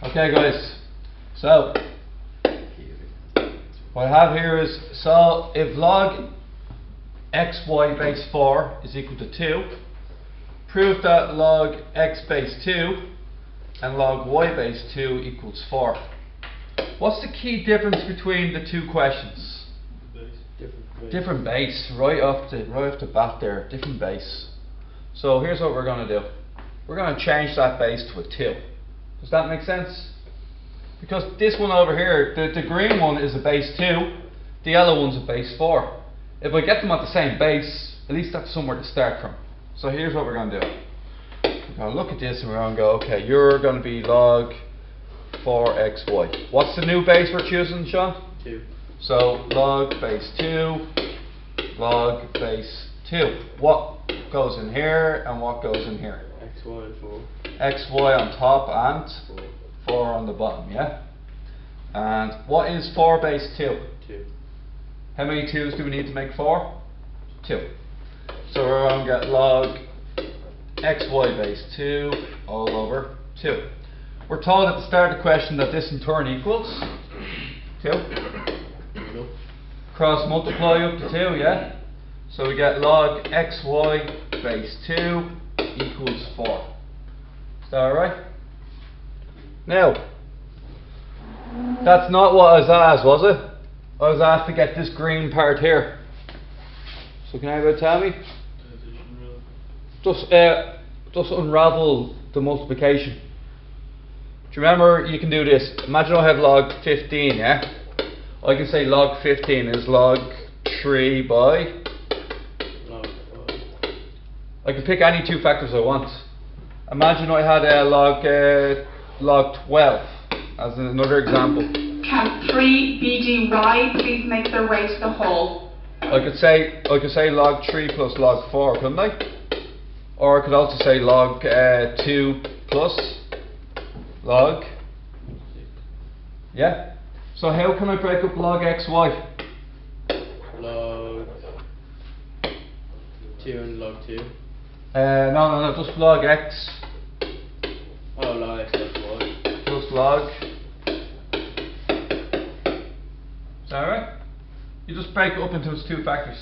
Okay guys, so what I have here is, so if log xy base 4 is equal to 2, prove that log x base 2 and log y base 2 equals 4. What's the key difference between the two questions? Different base, right off the bat there, different base. So here's what we're going to do. We're going to change that base to a 2. Does that make sense? Because this one over here, the green one is a base 2, the yellow one's a base 4. If I get them at the same base, at least that's somewhere to start from. So here's what we're going to do. We're going to look at this and we're going to go, okay, you're going to be log 4xy. What's the new base we're choosing, Sean? 2. So log base 2, log base 2. What goes in here and what goes in here? xy and 4. xy on top and 4 on the bottom, yeah? And what is 4 base 2? 2. How many 2's do we need to make 4? 2. So we're going to get log xy base 2 all over 2. We're told at the start of the question that this in turn equals 2. No. Cross multiply up to 2, yeah? So we get log xy base 2 equals 4. Is that alright? Now, that's not what I was asked, was it? I was asked to get this green part here. So can anybody tell me? Just unravel the multiplication. Do you remember, you can do this. Imagine I have log 15, yeah? I can say log 15 is log 3 by... Log 5. I can pick any two factors I want. Imagine I had a log 12 as another example. Can 3 BGY please make their way to the whole? I could say log 3 plus log 4, couldn't I? Or I could also say log 2 plus log. Yeah? So how can I break up log xy? Log 2 and log 2. No, just log x Oh, log x plus y. plus log. Is that right? You just break it up into its two factors.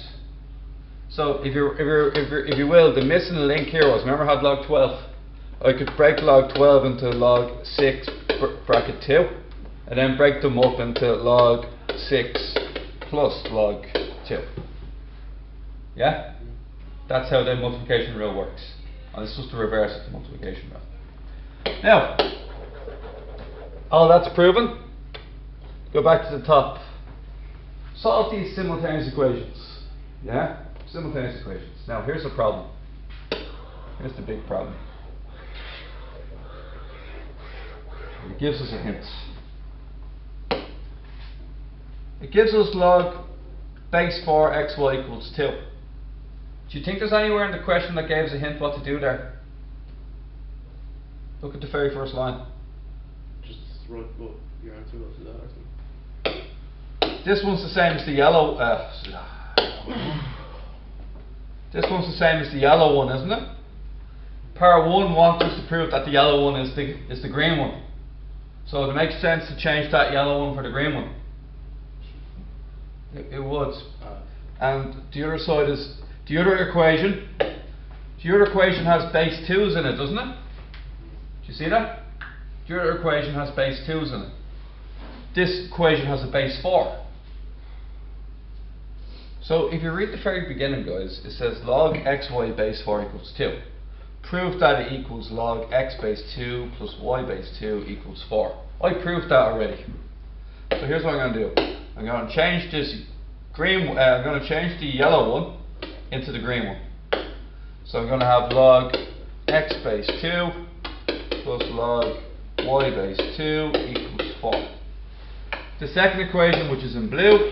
So if you will, the missing link here was, remember I had log 12. I could break log 12 into log 6 bracket 2, and then break them up into log 6 plus log 2. Yeah? That's how the multiplication rule works. And it's just the reverse of the multiplication rule. Now, all that's proven. Go back to the top. Solve these simultaneous equations. Yeah? Simultaneous equations. Now, here's the problem. Here's the big problem. It gives us a hint. It gives us log base 4 xy equals 2. Do you think there's anywhere in the question that gave us a hint what to do there? Look at the very first line. Just write what your answer was to that, I think. This one's the same as the yellow. This one's the same as the yellow one, isn't it? Part 1 wants us to prove that the yellow one is the green one. So it makes sense to change that yellow one for the green one. It would. And the other side is the other equation. The other equation has base 2's in it, doesn't it? Do you see that? The other equation has base 2's in it. This equation has a base 4. So if you read the very beginning, guys, it says log xy base 4 equals 2. Prove that it equals log x base 2 plus y base 2 equals 4. I proved that already. So here's what I'm going to do. I'm going to change this green. I'm going to change the yellow one into the green one. So I'm going to have log x base 2 plus log y base 2 equals 4. The second equation, which is in blue,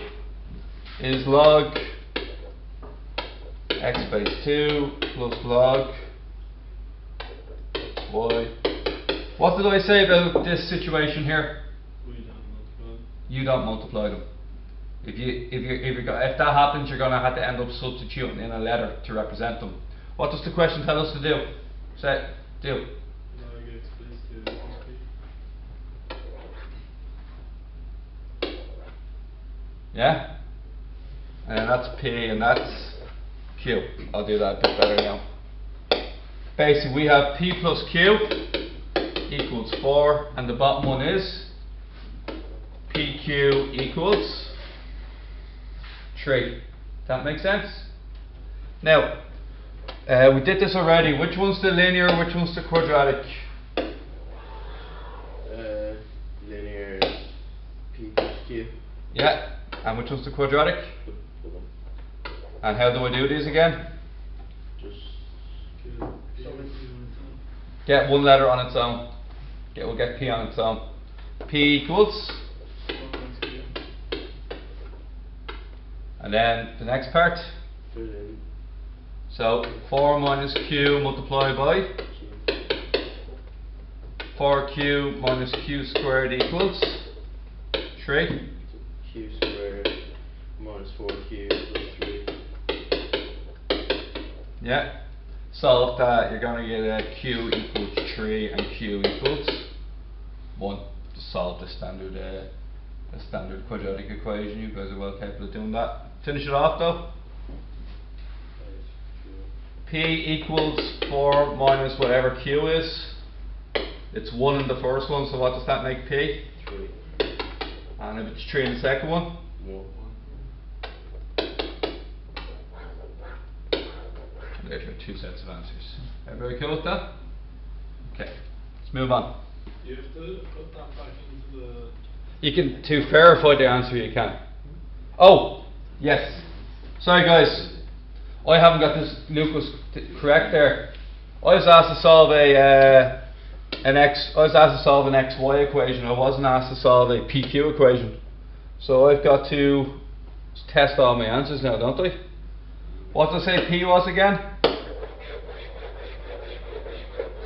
is log x base 2 plus log y. What did I say about this situation here? You don't multiply them. If that happens, you're going to have to end up substituting in a letter to represent them. What does the question tell us to do? Say, do. Log x base 2 equals 3. Yeah? And that's P and that's Q. I'll do that a bit better now. Basically we have P plus Q equals 4 and the bottom one is PQ equals 3. That makes sense? Now, we did this already. Which one's the linear, which one's the quadratic? Linear P plus Q. Yeah. And which one's the quadratic? And how do I do these again? Just Get one letter on its own. We'll get P on its own. P equals. And then the next part. fill in So 4 minus Q multiplied by 4Q minus Q squared equals 3. Q squared minus 4Q plus 3. Yeah. Solve that. You're going to get a Q equals 3 and Q equals 1. To solve the standard quadratic equation. You guys are well capable of doing that. Finish it off though. P equals 4 minus whatever Q is. It's 1 in the first one, so what does that make P? 3. And if it's 3 in the second one? 1. There's your 2 sets of answers. Everybody cool with that? Okay, let's move on. You have to put that back into the... You can, to verify the answer you can. Oh, yes. Sorry guys, I haven't got this, Luke was correct there. I was asked to solve an XY equation. I wasn't asked to solve a PQ equation. So I've got to test all my answers now, don't I? What did I say P was again?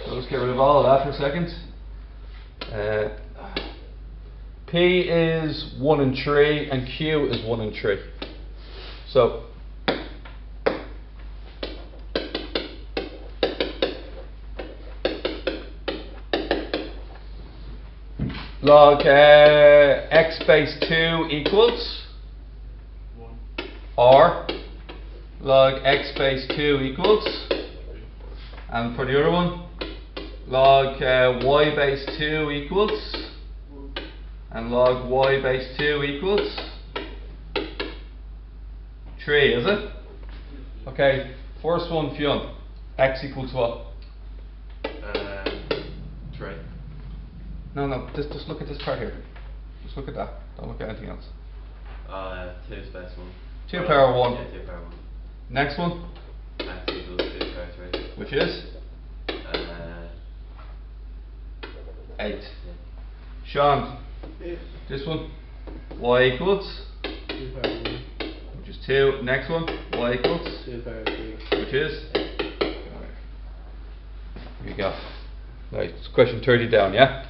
So let's get rid of all of that for a second. P is 1 and 3 and Q is 1 and 3. So log x base 2 equals 1. or log x base 2 equals, and for the other one log y base 2 equals, and log y base 2 equals 3, is it? Okay, first one, Fionn. X equals what? 3. No, just look at this part here. Just look at that. Don't look at anything else. 2 space 1. 2 power 1. Yeah, 2 power 1. Next one, X equals 2 power 3. which is 8. Yeah. Sean, this one, y equals, 2 power 1. which is 2. Next one, y equals, 2 power 3. which is, here you go. Right, it's question 30 down, yeah?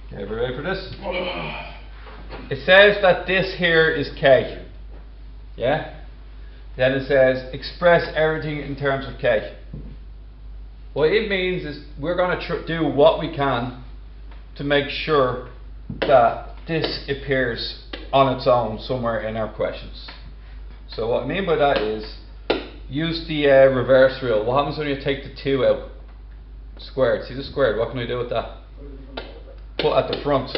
Okay, everybody ready for this? It says that this here is K. Yeah? Then it says express everything in terms of K. What it means is we're going to do what we can to make sure that this appears on its own somewhere in our questions. So what I mean by that is use the reverse rule. What happens when you take the 2 out? Squared. See the squared? What can I do with that? Put at the front.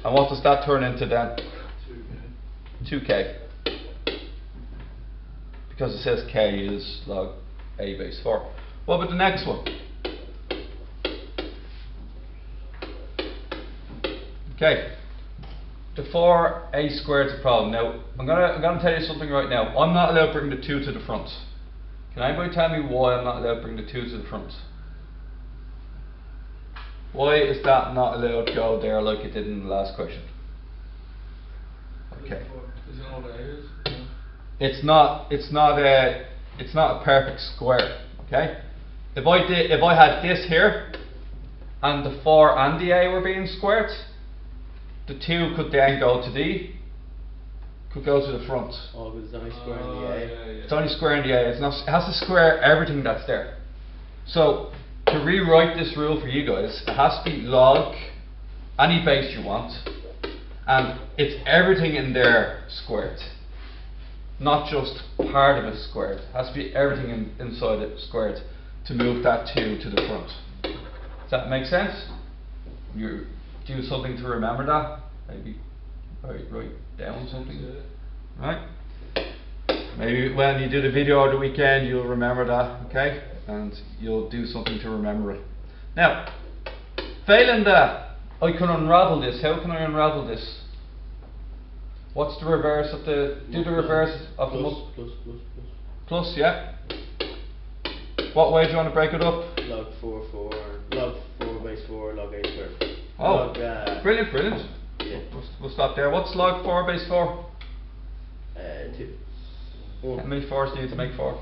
And what does that turn into then? 2k. Because it says k is log a base 4. What about the next one? Okay. The 4a squared is a problem. Now, I'm gonna tell you something right now. I'm not allowed to bring the 2 to the front. Can anybody tell me why I'm not allowed to bring the 2 to the front? Why is that not allowed to go there like it did in the last question? Okay. Is it all the A's? It's not a perfect square. Okay. If I had this here and the 4 and the a were being squared, the 2 could then go to the front. Oh, but it's only square in the A. Yeah. It's only square in the a. It has to square everything that's there. So to rewrite this rule for you guys, it has to be log any base you want, and it's everything in there squared, not just part of it squared. It has to be everything inside it squared to move that 2 to the front. Does that make sense? You do something to remember that. Maybe write down something. Right? Maybe when you do the video over the weekend, you'll remember that, okay? And you'll do something to remember it. Now, failing that, I can unravel this. How can I unravel this? What's the reverse of the? Do the reverse of the plus. plus, yeah. What way do you want to break it up? Log 4 base 4 log a squared. Oh, Log, brilliant. Yeah. We'll stop there. What's log 4 base 4? 2. How many 4s do you need to make 4?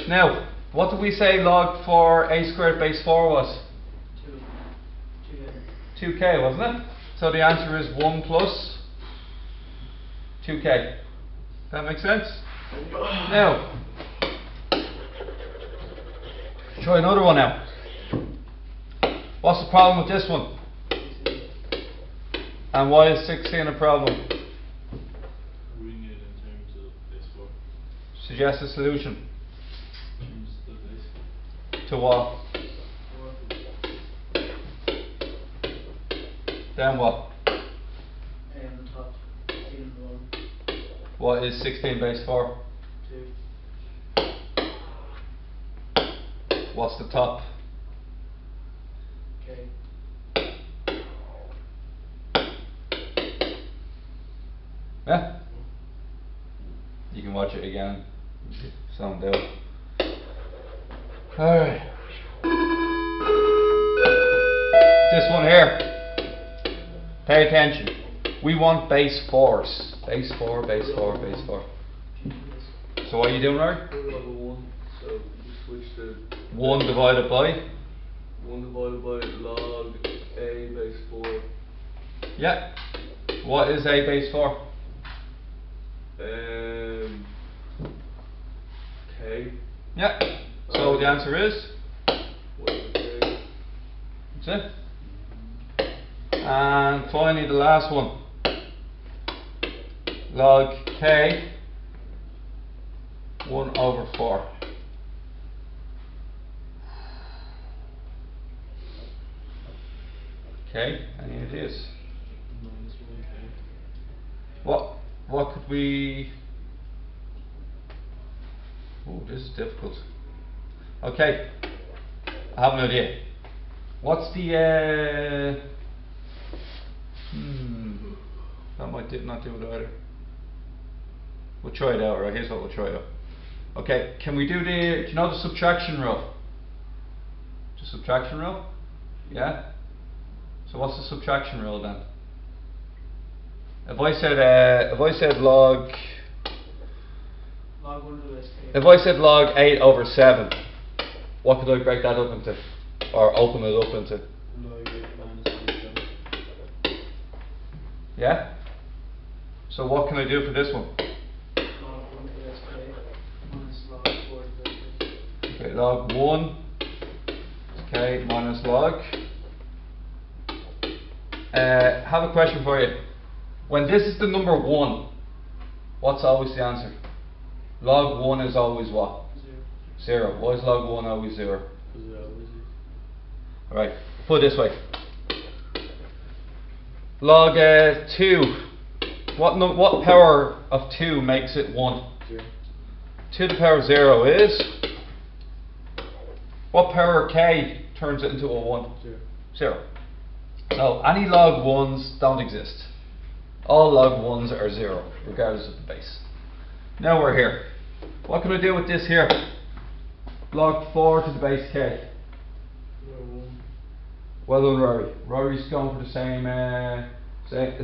Now, what did we say log 4 a squared base 4 was? 2k, wasn't it? So the answer is 1 plus 2k. That make sense? Now, try another one now. What's the problem with this one? And why is 16 a problem? Reading it in terms of base 4. Suggest a solution. Change the base. To what? Then what? And top 16 1 What is 16 base 4? 2 What's the top? K Yeah? You can watch it again. Sound out. Alright. This one here. Pay attention. We want base 4s. Base 4, base 4, base 4. So what are you doing, Rory? Level 1, so we switch to 1 divided by? 1 divided by log a base 4. Yeah. What is a base 4? K. Yeah. So the answer is? What is K? That's it. And finally the last one. Log k 1 over 4. Okay, any ideas? Minus 1k. What could we? Oh, this is difficult. Okay, I have an idea. What's the that might not do it either. We'll try it out, right? Here's what we'll try out. Okay, can we do do you know the subtraction rule? The subtraction rule? Yeah? So what's the subtraction rule then? If I said log log 1 to the base K. if I said log 8 over 7, what could I break that up into? Or open it up into? Log 8 minus 7. Yeah? So what can I do for this one? Log 1 to the base K minus log 4 to the base K. Okay, log 1 okay minus log. Have a question for you. When this is the number 1, what's always the answer? Log 1 is always what? 0 0. Why is log 1 always 0? Because it always is. Alright, put it this way. Log 2. What power of 2 makes it 1? 0. 2 to the power of 0 is? What power of k turns it into a 1? 0. 0. So any log 1s don't exist. All log 1s are 0, regardless of the base. Now we're here. What can I do with this here? Log 4 to the base k. Well done, Rory. Rory's going for the same, a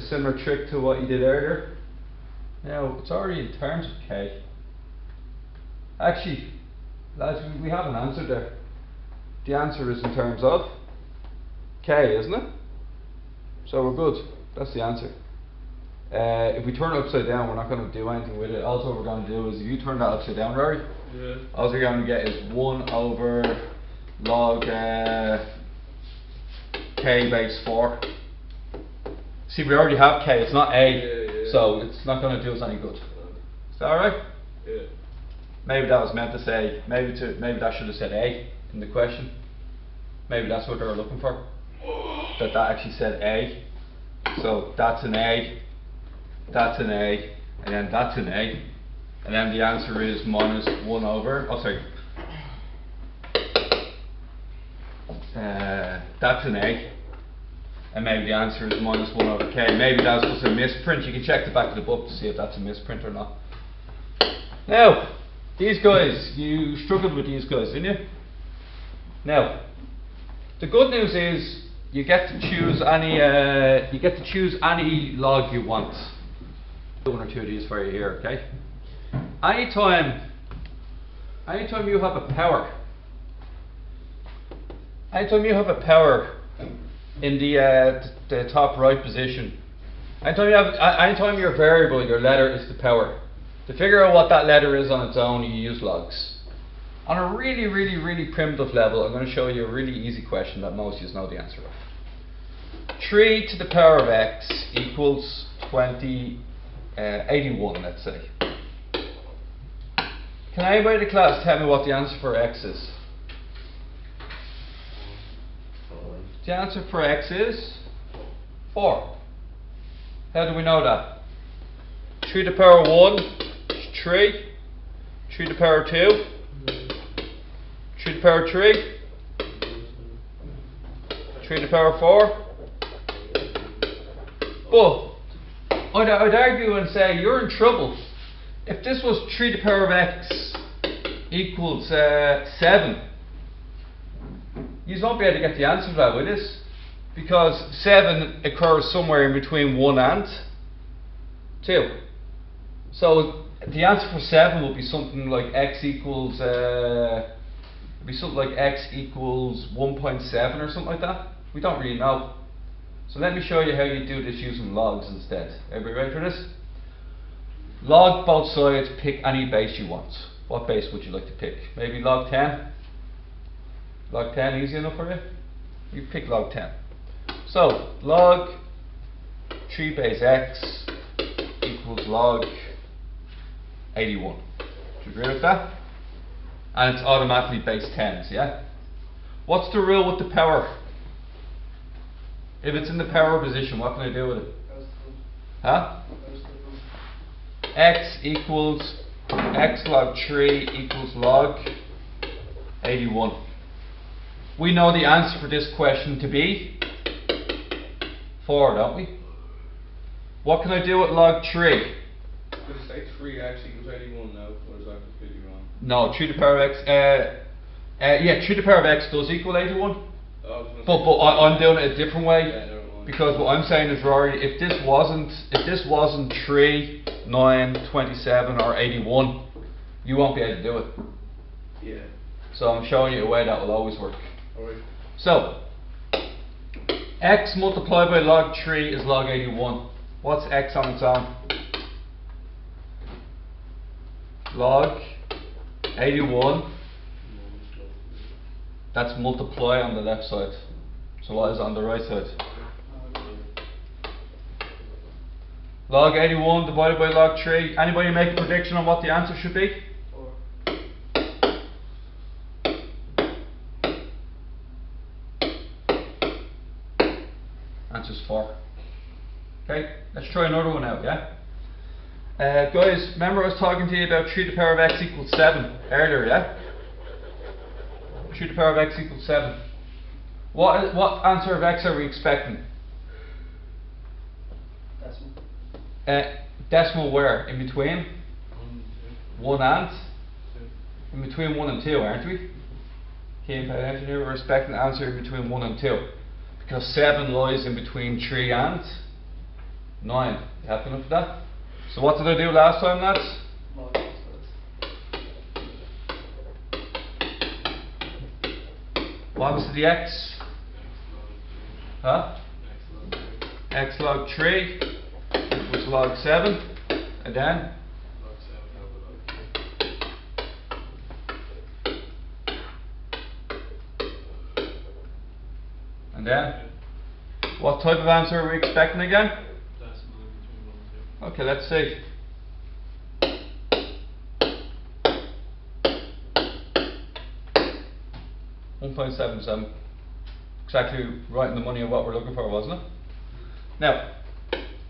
similar trick to what you did earlier. Now, it's already in terms of k. Actually, lads, we have an answer there. The answer is in terms of k, isn't it? So we're good. That's the answer. If we turn it upside down, we're not going to do anything with it. Also, what we're going to do is, if you turn that upside down, Rory, Yeah. all you're going to get is 1 over log k base 4. See, we already have k, it's not a, so it's not going to do us any good. Is that alright? Yeah. Maybe that was meant to say, maybe that should have said a in the question. Maybe that's what they were looking for. That actually said a. So that's an a, that's an a, and then that's an a. And then the answer is minus 1 over, oh sorry. That's an a. And maybe the answer is minus 1 over k. Maybe that's just a misprint. You can check the back of the book to see if that's a misprint or not. Now, these guys, you struggled with these guys, didn't you? Now, the good news is you get to choose any log you want. One or two of these for you here, okay? Anytime you have a power, in the top right position, anytime your variable, your letter is the power. To figure out what that letter is on its own, you use logs. On a really primitive level, I'm going to show you a really easy question that most of you know the answer of. 3 to the power of x equals 81, let's say. Can anybody in the class tell me what the answer for x is? The answer for x is 4. How do we know that? 3 to the power 1 is 3. 3 to the power 2. 3 to the power 3. 3 to the power 4. But I'd argue and say you're in trouble. If this was 3 to the power of x equals 7, you won't be able to get the answer to that with this, because 7 occurs somewhere in between 1 and 2. So the answer for 7 would be something like x equals 1.7 or something like that. We don't really know. So let me show you how you do this using logs instead. Everybody ready for this? Log both sides, pick any base you want. What base would you like to pick? Maybe log 10? Log 10 easy enough for you? You pick log 10. So log 3 base x equals log 81. Do you agree with that? And it's automatically base 10s, yeah? What's the rule with the power? If it's in the power position, what can I do with it? Huh? X equals x log 3 equals log 81. We know the answer for this question to be 4, don't we? What can I do with log 3? Did it say 3x equals 81 now, or is that completely wrong? No, 3 to the power of x. Yeah, 3 to the power of x does equal 81. But I'm doing it a different way. Yeah, never mind. Because what I'm saying is, Rory, if this wasn't 3, 9, 27 or 81, you won't be able to do it. Yeah. So I'm showing you a way that will always work. Alright. So x multiplied by log 3 is log 81. What's x on its own? Log 81. That's multiply on the left side. So what is on the right side? Log 81 divided by log 3. Anybody make a prediction on what the answer should be? 4. Answer's 4. Okay, let's try another one out, yeah? Guys, remember I was talking to you about 3 to the power of x equals 7 earlier, yeah? 3 to the power of x equals 7. What answer of x are we expecting? Decimal. Decimal where? In between? 1 and? In between 1 and 2, aren't we? Okay, we're expecting an answer in between 1 and 2. Because 7 lies in between 3 and 9. You happy enough with that? So what did I do last time, lads? Log both sides. What happens to the x? Huh? X log 3 equals log 7. And then? And then, what type of answer are we expecting again? Decimal in between 1 and 2. Okay, let's see. $1.77. Exactly right in the money of what we're looking for, wasn't it? Now,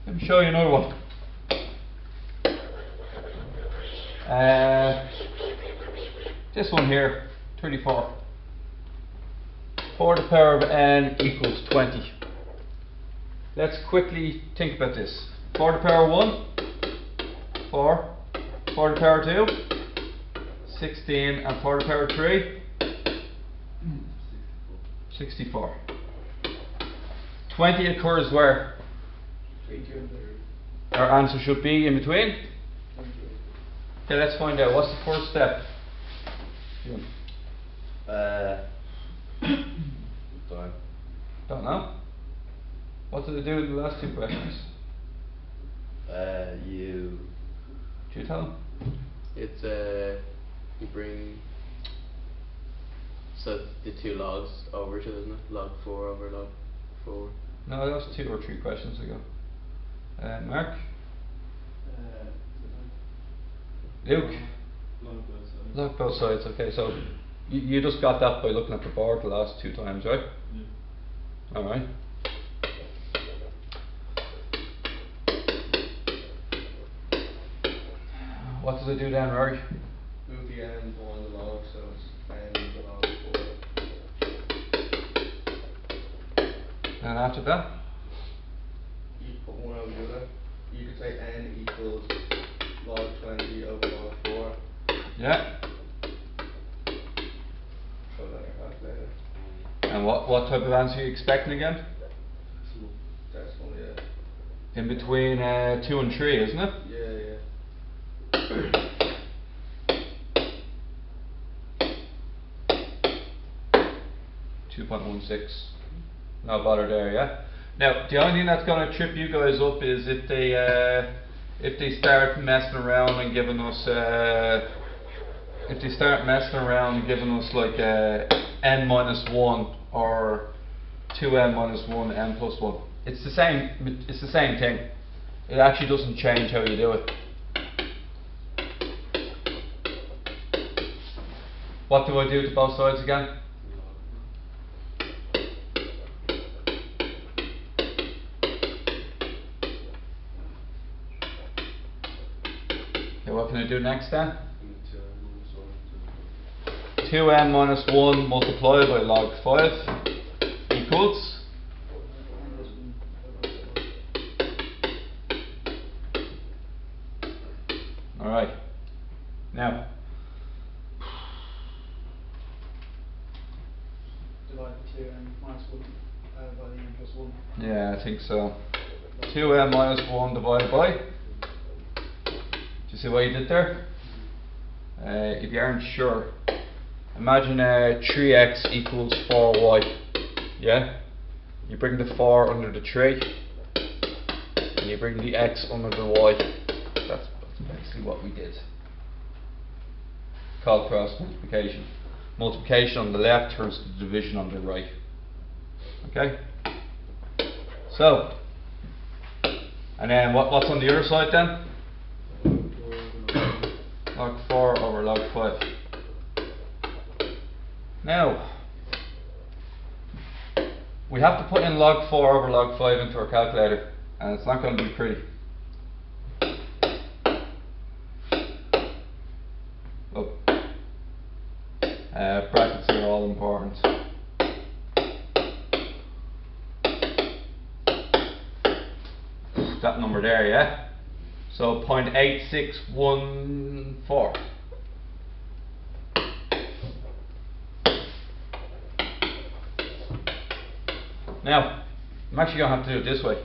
let me show you another one. This one here, 34. 4 to the power of n equals 20. Let's quickly think about this. 4 to the power of 1, 4. 4 to the power of 2, 16. And 4 to the power of 3, 64. 20 occurs where? 3, 2 and 3. Our answer should be in between. Okay, let's find out. What's the first step? Don't know. What did they do in the last two questions? Do you tell them? It's you bring the two logs over each other, isn't it? Log 4 over log 4. No, that was 2 or 3 questions ago. Mark? Luke? Log both sides. Okay, so you just got that by looking at the board the last 2 times, right? Yeah. Alright. What does it do then, Rory? Move the end on the log, so it's n to log 4. And after that? You put one over the other. You could say n equals log 20 over log 4. Yeah. Throw that in your calculator. And what type of answer are you expecting again? Decimal, yeah. In between 2 and 3, isn't it? Yeah, yeah. 2.16. No bother there, yeah. Now the only thing that's going to trip you guys up is if they start messing around and giving us like n minus 1 or 2n minus 1 n plus 1. It's the same thing. It actually doesn't change how you do it. What do I do to both sides again? Okay, what can I do next then? 2n minus 1 multiplied by log 5 equals? Alright. Now, Divide the 2 and minus 1 by the n plus 1. yeah, I think so. 2n minus 1 divided by? Do you see what you did there? If you aren't sure, imagine 3x equals 4y. Yeah? You bring the 4 under the 3 and you bring the x under the y. That's basically what we did. Called cross multiplication. Multiplication on the left turns to division on the right. Okay? So, and then what's on the other side then? Log 4 over log 5. Now, we have to put in log 4 over log 5 into our calculator, and it's not going to be pretty. Oh. Brackets are all important. That number there, yeah? So 0.8614. Now, I'm actually going to have to do it this way.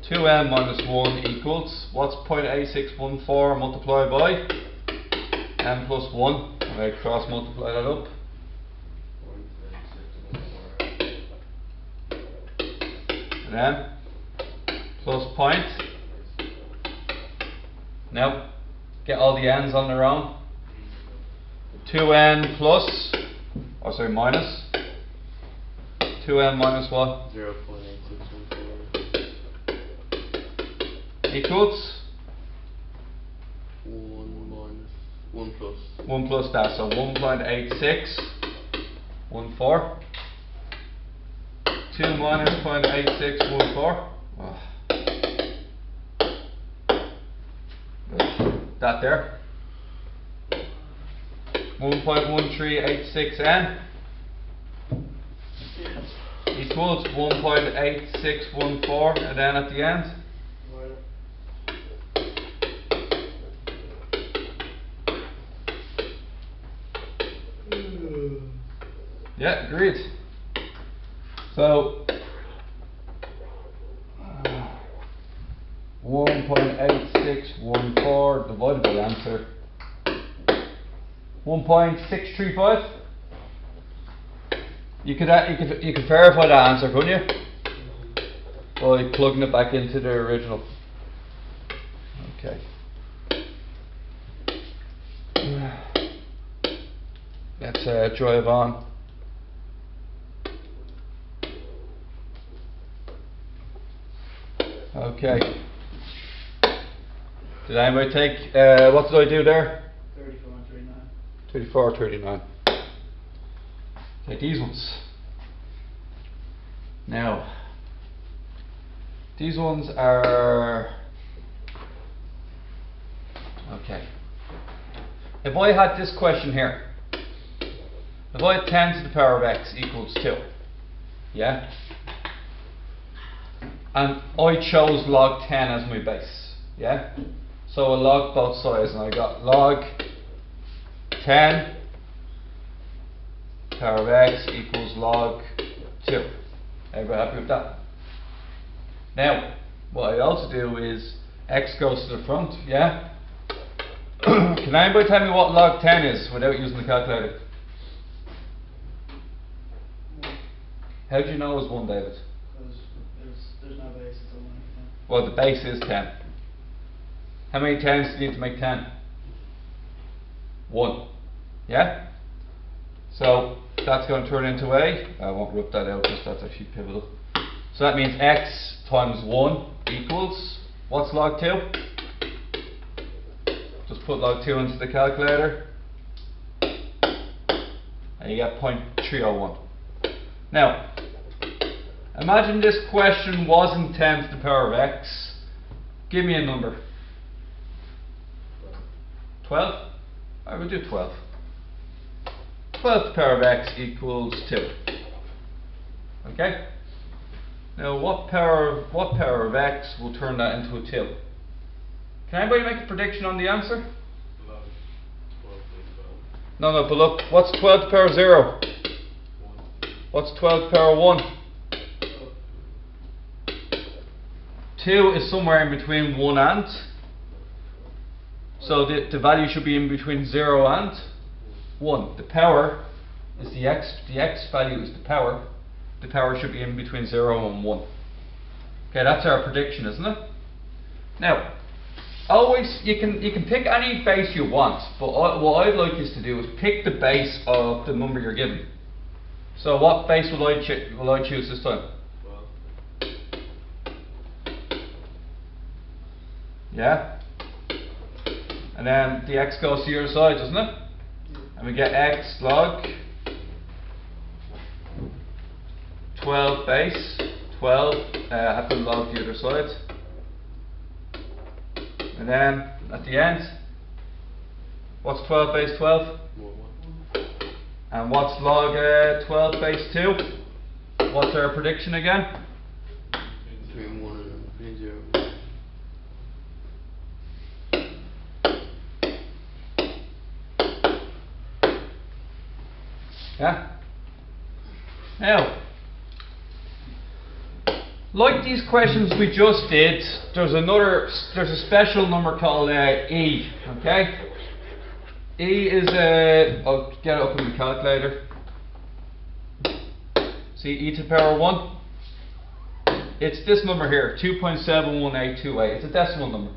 2n minus 1 equals, what's 0.8614 multiplied by n plus 1? I cross multiply that up. And then plus point. Now get all the n's on their own. 2n plus, or sorry, minus 2n minus what? 0.8614. Equals? 1 minus 1 plus. 1 plus that, so 1.8614. 2 minus 0.8614. Oh. That there. 1.1386n equals 1.8614, and then at the end. Yeah, agreed. So 1.8614 divided by the answer 1.635. You could verify that answer, couldn't you? By plugging it back into the original. Okay. Let's drive on. Okay. Did anybody take, what did I do there? 34 and 39. 34 or 39. Okay, these ones. Now, these ones are, okay. If I had this question here, if I had 10 to the power of x equals 2, yeah? And I chose log 10 as my base, yeah? So I log both sides and I got log 10 power of x equals log 2. Everybody happy with that? Now, what I also do is x goes to the front, yeah? Can anybody tell me what log 10 is without using the calculator? How do you know it's 1, David? Because there's no base, it's only 10. Well, the base is 10. How many 10s do you need to make 10? 1. Yeah? So that's going to turn into a, I won't rub that out because that's actually pivotal. So that means x times 1 equals, what's log 2? Just put log 2 into the calculator and you get 0.301. Now, imagine this question wasn't 10 to the power of x. Give me a number. 12? I will do 12. 12 to the power of x equals 2. Okay? Now what power of x will turn that into a 2? Can anybody make a prediction on the answer? Below 12 plus 12. No, but look, what's 12 to the power of 0? 1. What's 12 to the power of 1? 2 is somewhere in between 1 and. So the value should be in between 0 and 1. The power is the x value is the power. The power should be in between 0 and 1. Okay, that's our prediction, isn't it? Now, always you can pick any base you want, but what I'd like you to do is pick the base of the number you're given. So what base will I choose this time? 12. Yeah? And then the x goes to your side, doesn't it? And we get x log 12 base 12, have to log the other side. And then at the end, what's 12 base 12? 1. And what's log 12 base 2? What's our prediction again? Between 1 and 0. Yeah. Now, like these questions we just did, there's a special number called E. Okay. E is I'll get it up in the calculator. See, e to the power 1. It's this number here, 2.71828. It's a decimal number.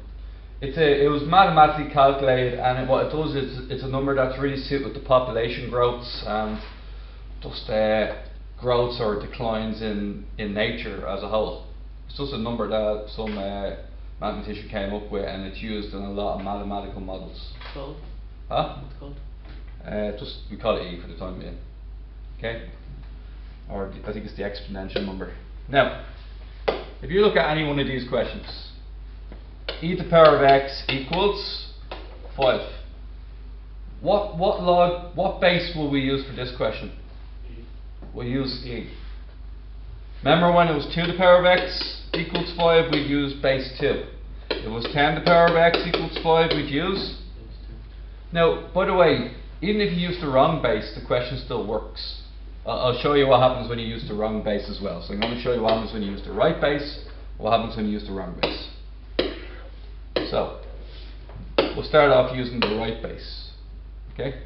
It was mathematically calculated, and what it does is it's a number that's really suited with the population growths and just growths or declines in nature as a whole. It's just a number that some mathematician came up with, and it's used in a lot of mathematical models. Called? Huh? What's it called? Just we call it E for the time being. Okay? Or I think it's the exponential number. Now, if you look at any one of these questions, e to the power of x equals 5. What base will we use for this question? We'll use e. Remember when it was 2 to the power of x equals 5, we'd use base 2. If it was 10 to the power of x equals 5, we'd use. Now, by the way, even if you use the wrong base, the question still works. I'll show you what happens when you use the wrong base as well. So I'm going to show you what happens when you use the right base, what happens when you use the wrong base. So, we'll start off using the right base. Okay?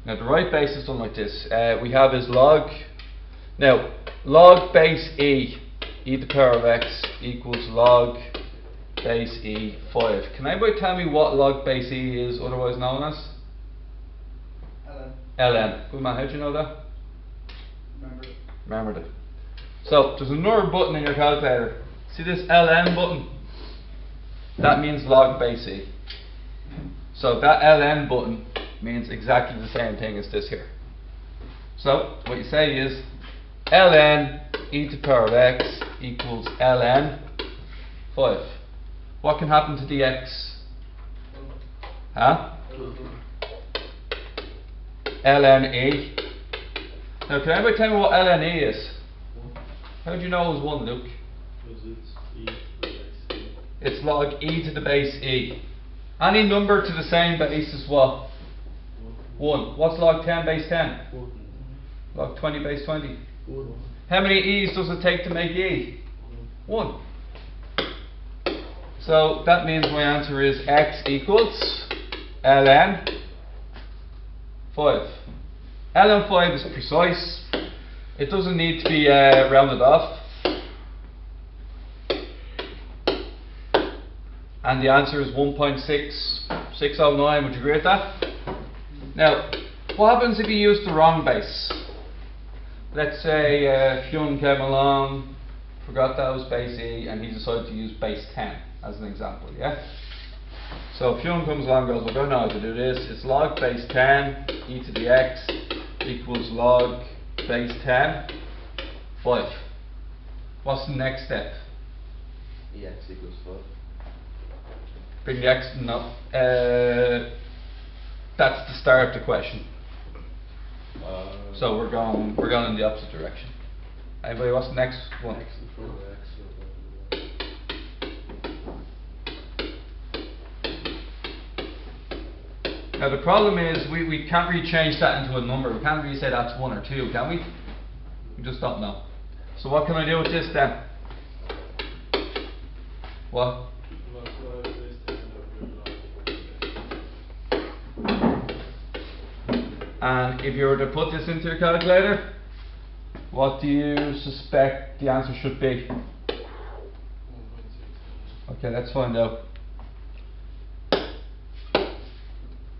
Now the right base is done like this. We have is log. Now, log base e to the power of x equals log base e 5. Can anybody tell me what log base e is otherwise known as? ln. Good man, how'd you know that? Remembered it. So, there's another button in your calculator. See this ln button? That means log base e. So that ln button means exactly the same thing as this here. So, what you say is ln e to the power of x equals ln 5. What can happen to the x? Huh? ln e. Now, can anybody tell me what ln e is? How do you know it was 1, Luke? Because it's e to the base e. It's log e to the base e. Any number to the same base is what? 1. What's log 10 base 10? 1. Log 20 base 20? 1. How many e's does it take to make e? 1. So that means my answer is x equals ln 5. ln 5 is precise. It doesn't need to be rounded off. And the answer is 1.6609. Would you agree with that? Now, what happens if you use the wrong base? Let's say Hyun came along, forgot that was base e, and he decided to use base 10 as an example, yeah? So if Hyun comes along and goes, well, I don't know how to do this. It's log base 10 e to the x equals log base 10 5. What's the next step? Ex equals 5. Bring the x, no. That's the start of the question. So we're going in the opposite direction. Anybody, what's the next one? X in front of x. Now the problem is we can't really change that into a number. We can't really say that's 1 or 2, can we? We just don't know. So what can I do with this then? What? Log 5 base 10 over log. And if you were to put this into your calculator, what do you suspect the answer should be? 1.6. Okay, let's find out.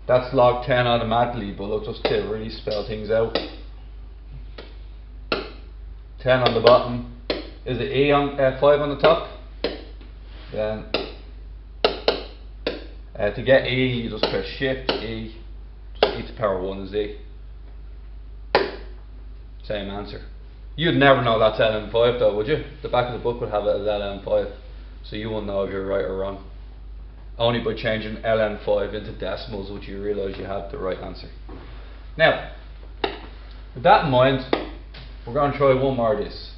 That's log 10 automatically, but look, just to really spell things out. 10 on the bottom. Is it E on 5 on the top? Then to get E, you just press Shift E. Just E to the power 1 is E. Same answer. You'd never know that's ln5 though, would you? The back of the book would have it as ln5, so you wouldn't know if you're right or wrong. Only by changing ln5 into decimals would you realise you have the right answer. Now, with that in mind, we're going to try one more of this.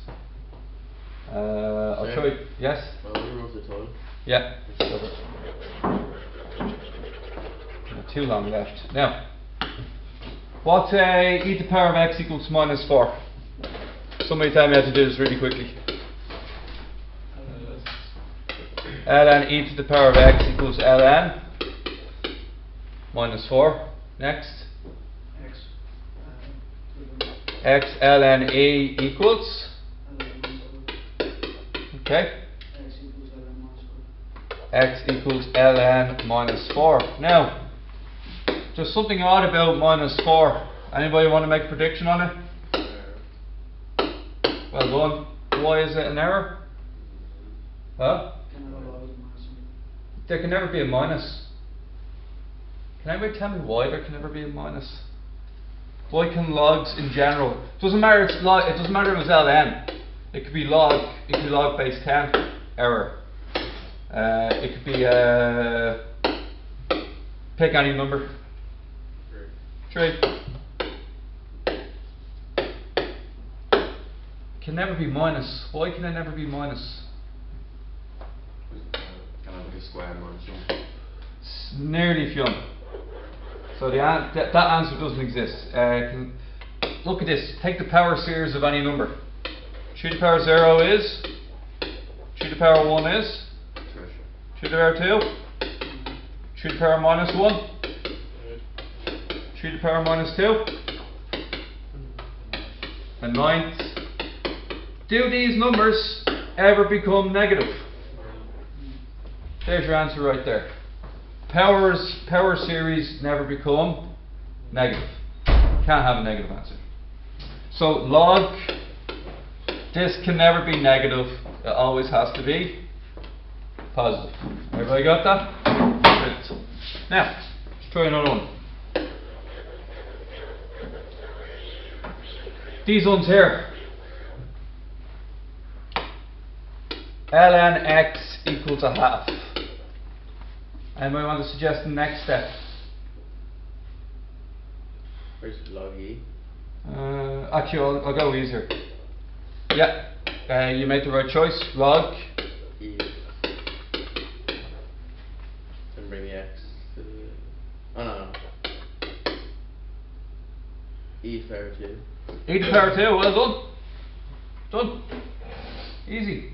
I'll try. Yes? Well, we wrote the time. Yeah. Not too long left. Now, what's e to the power of x equals minus 4? Somebody tell me how to do this really quickly. Ln e to the power of x equals ln minus 4. Next. X ln e equals. Okay. X equals ln minus 4. Now, there's something odd about minus 4. Anybody want to make a prediction on it? Well done. Why is it an error? Huh? Can have a log as a minus one. There can never be a minus. Can anybody tell me why there can never be a minus? Why can logs in general? Doesn't matter. It's log. It doesn't matter if it's ln. It could be log. It could be log base 10 error. It could be pick any number. 3. Can never be minus. Why can it never be minus? Can I be a square minus one? It's nearly fun. So that answer doesn't exist. Look at this. Take the power series of any number. 3 to the power 0 is. 3 to the power 1 is. 3 to the power 2. 3 to the power minus 1. 3 to the power minus 2. And 9th. Do these numbers ever become negative? There's your answer right there. Power series never become negative. Can't have a negative answer. So log, this can never be negative. It always has to be positive. Everybody got that? Good. Now, let's try another one. These ones here. ln x equals a half. Anybody want to suggest the next step? Where's log e? Actually, I'll go easier. Yeah, you made the right choice. Log E. And bring the x to the. Oh no. E to the power 2. e to the power 2. Well done. Done. Easy.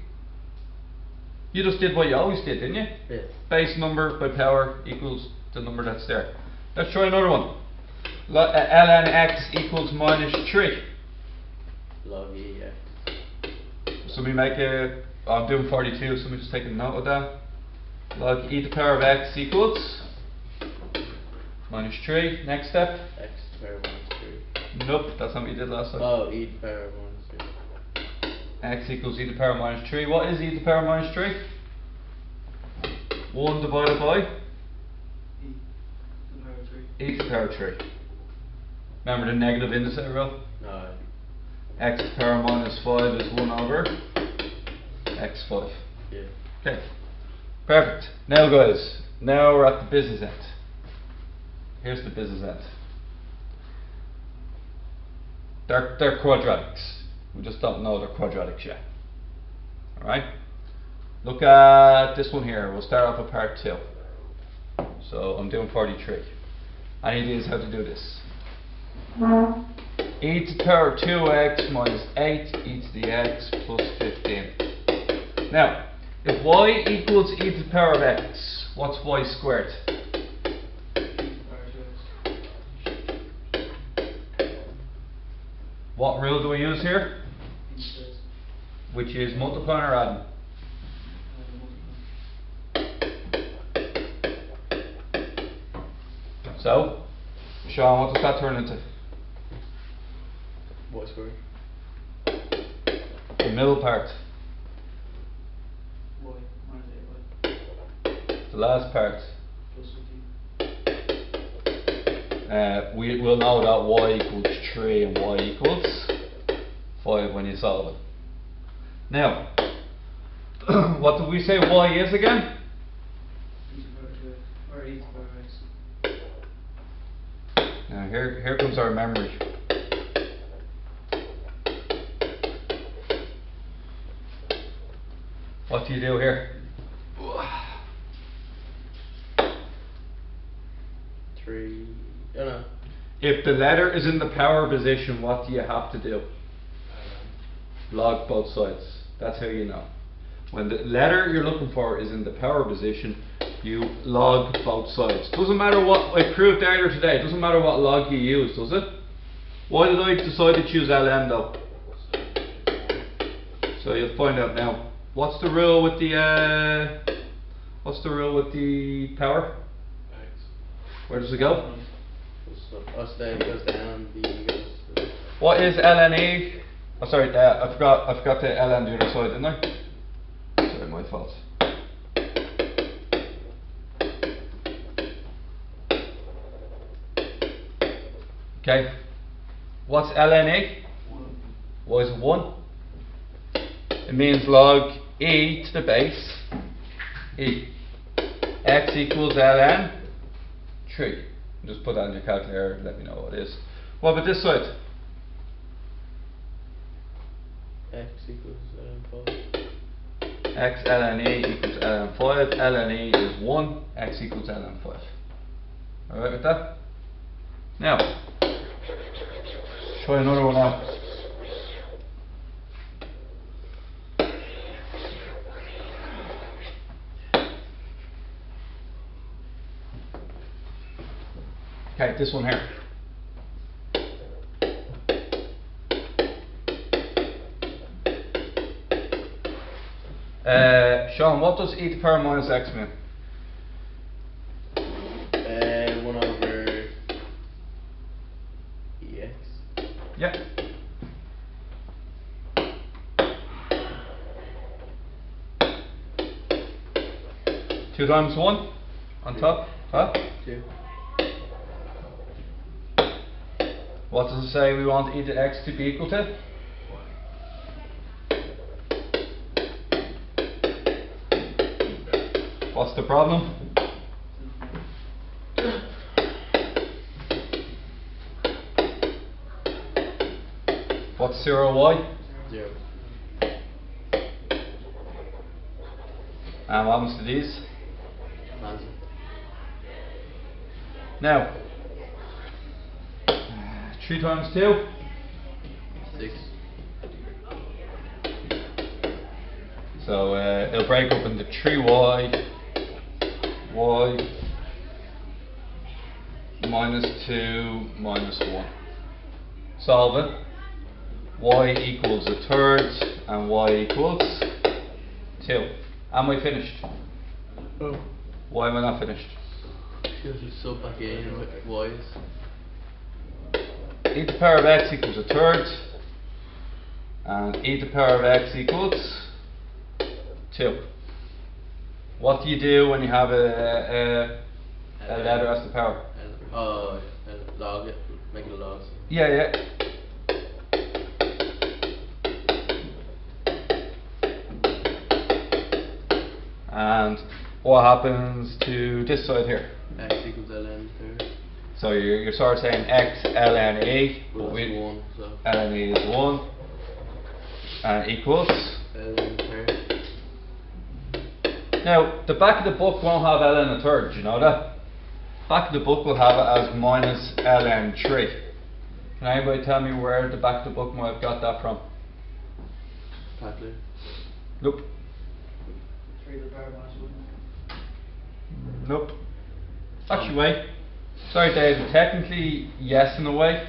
You just did what you always did, didn't you? Yeah. Base number by power equals the number that's there. Let's try another one. ln x equals minus 3. Log e x. Somebody make a. I'm doing 42, somebody just take a note of that. Log e to the power of x equals minus 3. Next step. X to the power minus 3. Nope, that's not what you did last time. Oh, e to the power minus 3. X equals e to the power minus 3. What is e to the power minus 3? 1 divided by E to the power 3. e to the power 3. Remember the negative indice rule? No. X to the power minus 5 is 1 over x5. Yeah. Okay, perfect. Now guys, now we're at the business end. Here's the business end. They're quadratics. We just don't know they're quadratics yet. Alright? Look at this one here. We'll start off with part 2. So I'm doing 43. Any ideas how to do this? E to the power 2x minus 8 e to the x plus 15. Now, if y equals e to the power of x, what's y squared? E to the power 2x. What rule do we use here? Instead. Which is multiplying or adding? So, Sean, what does that turn into? Y squared. The middle part. Y minus 8y. The last part. Plus 15. We will know that y equals 3 and y equals 5 when you solve it. Now, what did we say y is again? E to the power 2x. Or e to the power x. Now here comes our memory. What do you do here? 3. Oh no. If the letter is in the power position, what do you have to do? Log both sides. That's how you know. When the letter you're looking for is in the power position, you log both sides. Doesn't matter what I proved earlier today. Doesn't matter what log you use, does it? Why did I decide to choose ln though? So you'll find out now. What's the rule with the power? X. Where does it go? So us there goes down, B goes to. What is ln e? Oh, sorry, I forgot the ln the other side, didn't I? Sorry, my fault. Okay. What's ln A? Why is it 1? It means log e to the base e. X equals ln 3. Just put that in your calculator and let me know what it is. What about this side? X equals 5. X ln e equals ln 5. Ln e is 1. X equals ln 5. Alright with that? Now, try another one out. Okay, this one here. Sean, what does e to the power minus x mean? 1 over ex. Yeah. Two times 1 on top. Huh? 2. What does it say we want e to x to be equal to? What's the problem? What's 0y? 0. And what happens to these? Cancel. Now, 3 times 2? 6. So it'll break up into 3y, y, minus 2, minus 1. Solve it. Y equals a third, and y equals 2. Am I finished? Oh. Why am I not finished? Because you sub back in with y's. E to the power of x equals a third, and e to the power of x equals 2. What do you do when you have a letter as the power? Log it, make it a log. Yeah, yeah. And what happens to this side here? X equals ln third. So you're sort of saying x ln e, Well, but that's 1, so ln e is 1, and equals. ln third. Now, the back of the book won't have ln a third, do you know that? Back of the book will have it as minus ln 3. Can anybody tell me where the back of the book might have got that from? Calculator. Nope. 3 to the power minus 1. Nope. Actually, wait. Sorry, David. Technically, yes, in a way.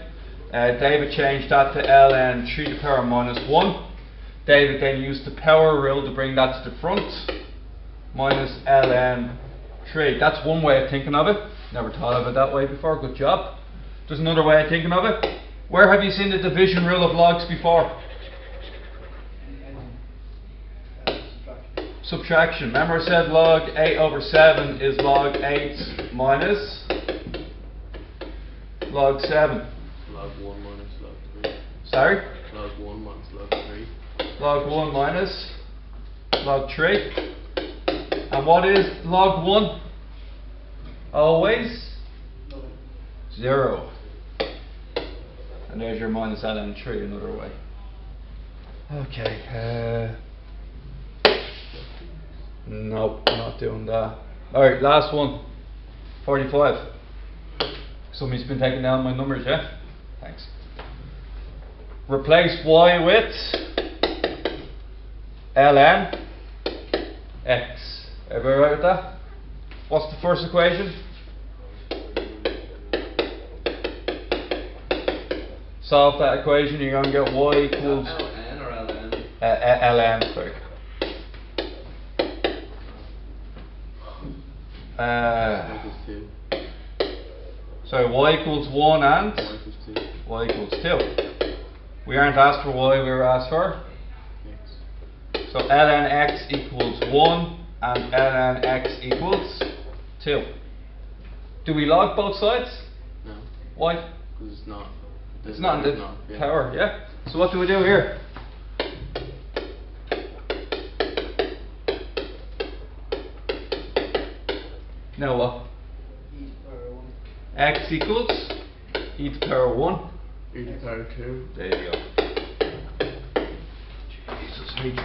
David changed that to ln 3 to the power minus 1. David then used the power rule to bring that to the front. Minus ln 3. That's one way of thinking of it. Never thought of it that way before. Good job. There's another way of thinking of it. Where have you seen the division rule of logs before? Subtraction. Remember I said log 8 over 7 is log 8 minus log 7. Log 1 minus log 3. Sorry? Log 1 minus log 3. Log 1 minus log 3. And what is log 1? Always 0. And there's your minus ln 3 another way. Okay. Nope, not doing that. Alright, last one. 45. Somebody's been taking down my numbers, yeah? Thanks. Replace y with ln x. Everybody right with that? What's the first equation? Solve that equation, you're going to get y equals ln or ln? ln, sorry. Equals 2. So y equals 1 and Y equals 2. y equals 2. We aren't asked for y, we were asked for. X. So ln x equals 1 and ln x equals 2. Do we log both sides? No, Why? because it's not. It's not in the yeah. power, yeah? So what do we do here? Now what? E to the power 1. X equals e to the power 1. E to the power 2. There you go. Jesus, H.